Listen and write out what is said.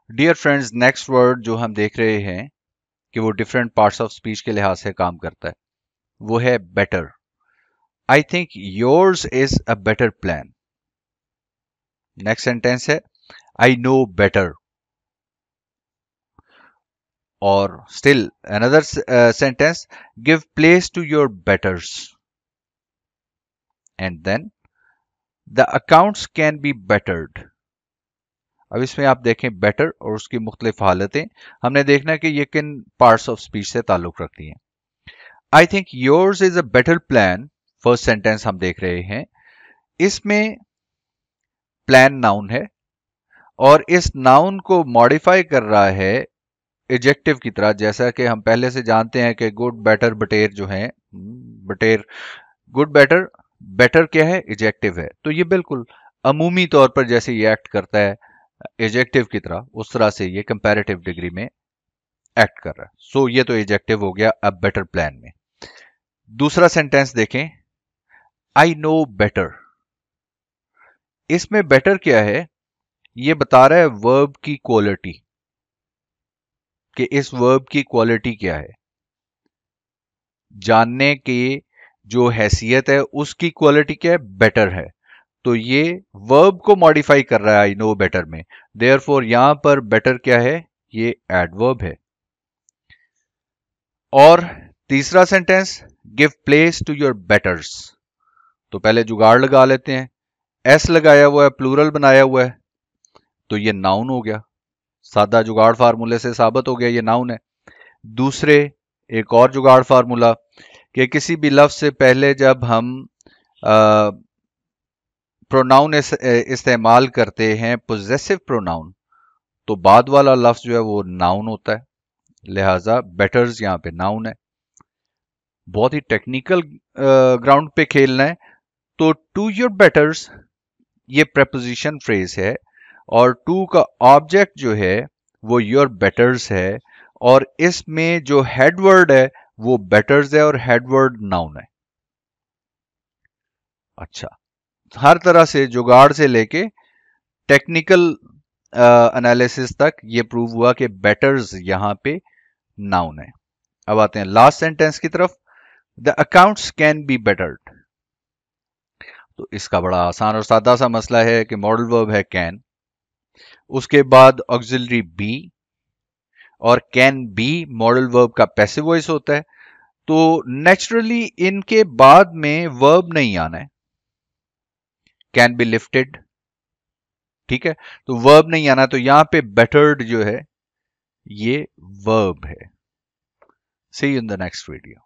Dear friends, next word जो हम देख रहे हैं कि वो डिफरेंट पार्ट्स ऑफ स्पीच के लिहाज से काम करता है, वो है better. I think yours is a better plan. Next sentence है आई नो बेटर। और still another sentence, give place to your betters. And then the accounts can be bettered. अब इसमें आप देखें बेटर और उसकी मुख्तलिफ हालतें, हमने देखना है कि ये किन पार्ट्स ऑफ स्पीच से ताल्लुक रखती हैं। आई think yours is a better plan, first sentence हम देख रहे हैं। इसमें प्लान नाउन है और इस नाउन को मॉडिफाई कर रहा है एडजेक्टिव की तरह, जैसा कि हम पहले से जानते हैं कि गुड बेटर बटेर जो है, बटेर, गुड बेटर, बेटर क्या है, एडजेक्टिव है। तो ये बिल्कुल अमूमी तौर पर जैसे ये एक्ट करता है एडजेक्टिव की तरह, उस तरह से ये कंपैरेटिव डिग्री में एक्ट कर रहा है। सो ये तो एडजेक्टिव हो गया अब बेटर प्लान में। दूसरा सेंटेंस देखें, आई नो बेटर। इसमें बेटर क्या है, ये बता रहा है वर्ब की क्वालिटी, कि इस वर्ब की क्वालिटी क्या है, जानने की जो हैसियत है उसकी क्वालिटी क्या है, बेटर है। तो ये वर्ब को मॉडिफाई कर रहा है आई नो बेटर में। देयरफॉर यहां पर बेटर क्या है, ये एडवर्ब है। और तीसरा sentence, give place to your betters. तो पहले जुगाड़ लगा लेते हैं, एस लगाया हुआ है, प्लूरल बनाया हुआ है, तो ये नाउन हो गया। सादा जुगाड़ फार्मूले से साबित हो गया ये नाउन है। दूसरे, एक और जुगाड़ फार्मूला, कि किसी भी लफ्ज से पहले जब हम प्रोनाउन इस्तेमाल करते हैं, पोजेसिव प्रोनाउन, तो बाद वाला लफ्ज जो है वो नाउन होता है। लिहाजा बेटर्स यहां पे नाउन है। बहुत ही टेक्निकल ग्राउंड पे खेलना है। तो टू योर बेटर्स ये प्रेपोजिशन फ्रेज है और टू का ऑब्जेक्ट जो है वो योर बेटर्स है, और इसमें जो हेडवर्ड है वो बेटर्स है और हेडवर्ड नाउन है। अच्छा, हर तरह से जुगाड़ से लेके टेक्निकल एनालिसिस तक ये प्रूव हुआ कि बेटर्स यहां पे नाउन है। अब आते हैं लास्ट सेंटेंस की तरफ, the accounts can be battered. तो इसका बड़ा आसान और सादा सा मसला है कि मॉडल वर्ब है कैन, उसके बाद ऑक्सिलरी बी, और कैन बी मॉडल वर्ब का पैसिव वॉइस होता है। तो नेचुरली इनके बाद में वर्ब नहीं आना है। कैन बी लिफ्टेड, ठीक है, तो वर्ब नहीं आना, तो यहां पे बेटर्ड जो है ये वर्ब है। See you in the next video.